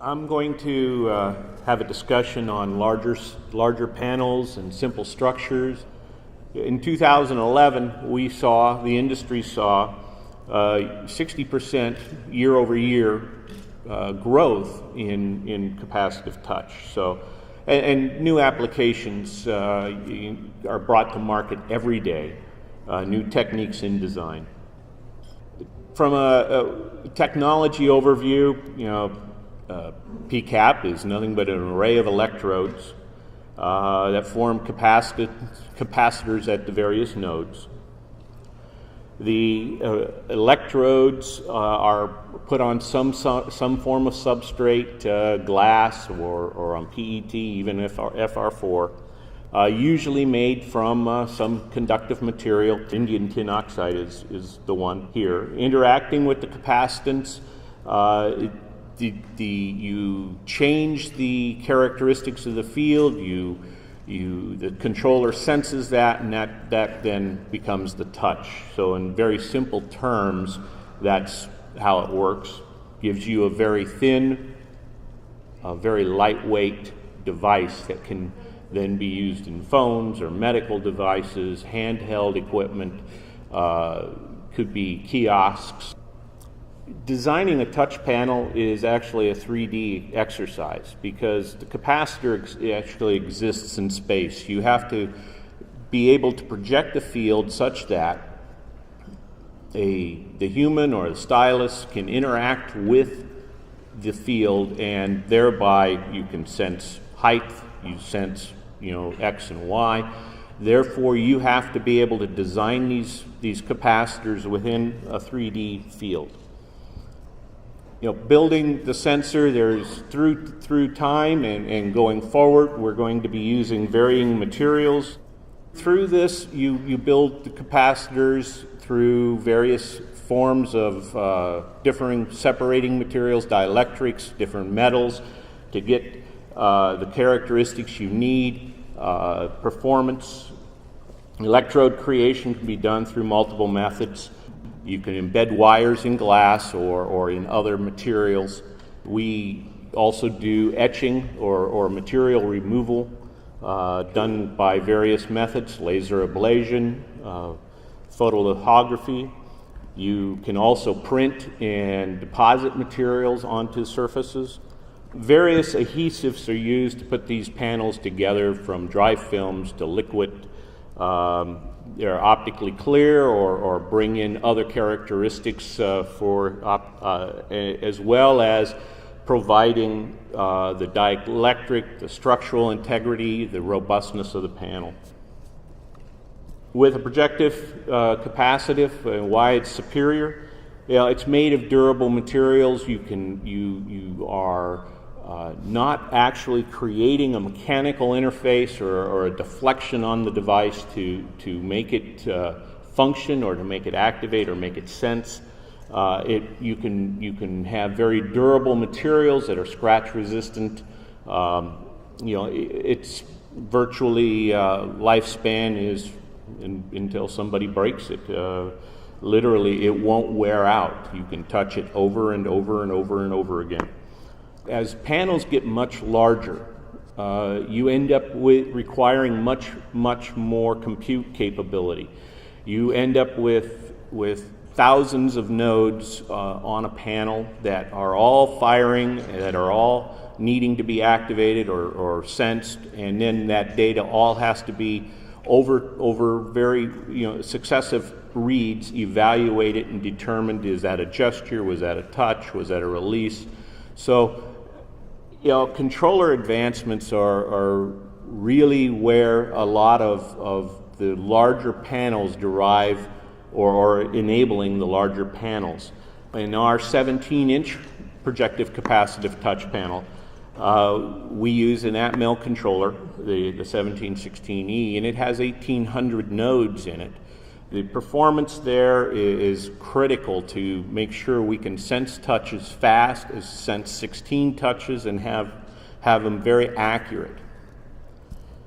I'm going to have a discussion on larger panels and simple structures. In 2011, the industry saw 60% year over year growth in capacitive touch. So, and new applications are brought to market every day, new techniques in design. From a technology overview, PCAP is nothing but an array of electrodes that form capacitors at the various nodes. The electrodes are put on some form of substrate, glass or on PET, even FR4, usually made from some conductive material. Indium tin oxide is the one here. Interacting with the capacitance, you change the characteristics of the field, the controller senses that, and that then becomes the touch. So in very simple terms, that's how it works. Gives you a very thin, very lightweight device that can then be used in phones or medical devices, handheld equipment, could be kiosks. Designing a touch panel is actually a 3D exercise because the capacitor actually exists in space. You have to be able to project the field such that the human or the stylus can interact with the field, and thereby you can sense height, you sense X and Y. Therefore, you have to be able to design these capacitors within a 3D field. Building the sensor, there's through time and going forward, we're going to be using varying materials. Through this, you build the capacitors through various forms of differing separating materials, dielectrics, different metals, to get the characteristics you need. Performance. Electrode creation can be done through multiple methods. You can embed wires in glass or in other materials. We also do etching or material removal done by various methods, laser ablation, photolithography. You can also print and deposit materials onto surfaces. Various adhesives are used to put these panels together, from dry films to liquid. They're optically clear or bring in other characteristics as well as providing the dielectric, the structural integrity, the robustness of the panel. With a projective capacitive, why it's superior? It's made of durable materials. You are not actually creating a mechanical interface or a deflection on the device to make it function or to make it activate or make it sense. You can have very durable materials that are scratch resistant. It's virtually lifespan is until somebody breaks it. Literally, it won't wear out. You can touch it over and over and over and over again. As panels get much larger, you end up requiring much more compute capability. You end up with thousands of nodes on a panel that are all firing, that are all needing to be activated or sensed, and then that data all has to be over very successive reads, evaluated and determined: is that a gesture, was that a touch, was that a release? So controller advancements are really where a lot of the larger panels derive or enabling the larger panels. In our 17-inch projective capacitive touch panel, we use an at-mill controller, the 1716E, and it has 1,800 nodes in it. The performance there is critical to make sure we can sense touches fast, sense 16 touches, and have them very accurate.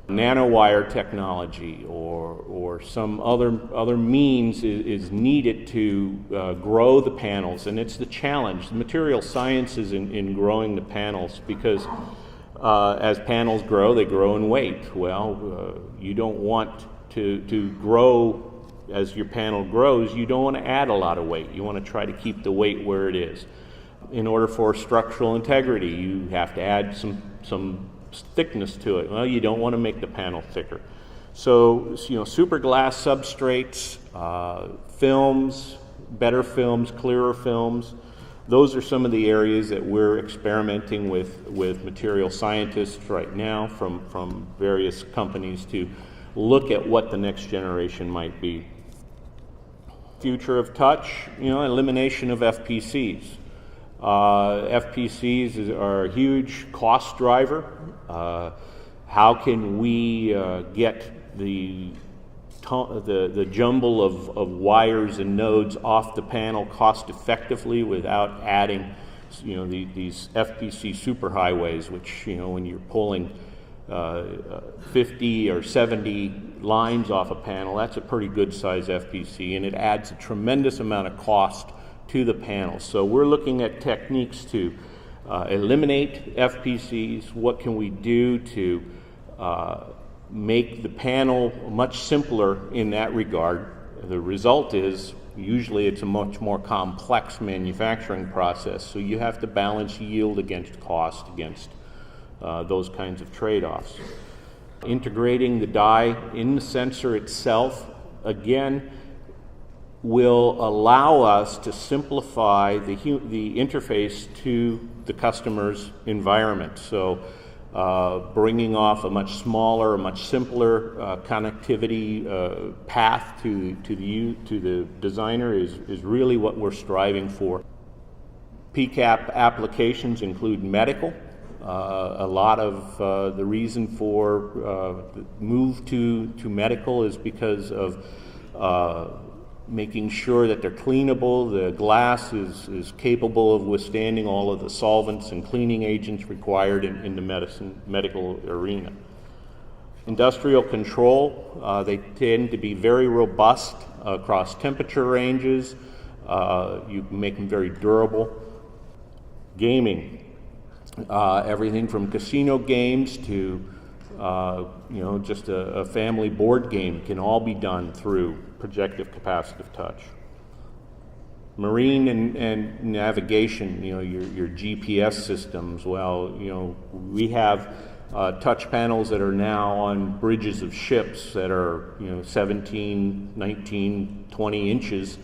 Nanowire technology or some other means is needed to grow the panels, and it's the challenge. The material science is in growing the panels, because as panels grow, they grow in weight. Well, you don't want to grow as your panel grows. You don't want to add a lot of weight. You want to try to keep the weight where it is. In order for structural integrity, you have to add some thickness to it. Well, you don't want to make the panel thicker. So, super glass substrates, films, better films, clearer films, those are some of the areas that we're experimenting with material scientists right now from various companies to look at what the next generation might be. Future of touch, elimination of FPCs. FPCs are a huge cost driver. How can we get the jumble of wires and nodes off the panel cost effectively without adding, these FPC superhighways, which, when you're pulling 50 or 70 lines off a panel, that's a pretty good size FPC, and it adds a tremendous amount of cost to the panel. So we're looking at techniques to eliminate FPCs. What can we do to make the panel much simpler in that regard? The result is usually it's a much more complex manufacturing process, so you have to balance yield against cost, against those kinds of trade-offs. Integrating the die in the sensor itself, again, will allow us to simplify the interface to the customer's environment. So bringing off a much smaller, a much simpler connectivity path to the designer is really what we're striving for. PCAP applications include medical. A lot of the reason for the move to medical is because of making sure that they're cleanable. The glass is capable of withstanding all of the solvents and cleaning agents required in the medical arena. Industrial control, they tend to be very robust across temperature ranges. You can make them very durable. Gaming, everything from casino games to just a family board game can all be done through projective capacitive touch. Marine and navigation, your GPS systems, well, we have touch panels that are now on bridges of ships that are 17, 19, 20 inches,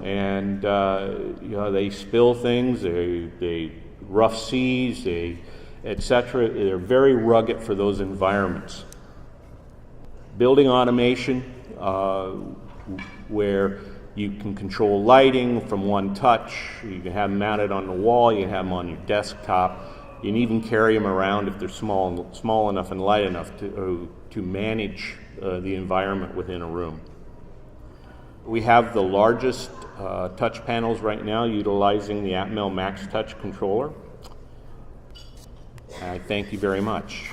and they spill things, they rough seas, etc. They're very rugged for those environments. Building automation, where you can control lighting from one touch. You can have them mounted on the wall, you can have them on your desktop. You can even carry them around if they're small enough and light enough to manage the environment within a room. We have the largest touch panels right now utilizing the Atmel Max Touch controller. I thank you very much.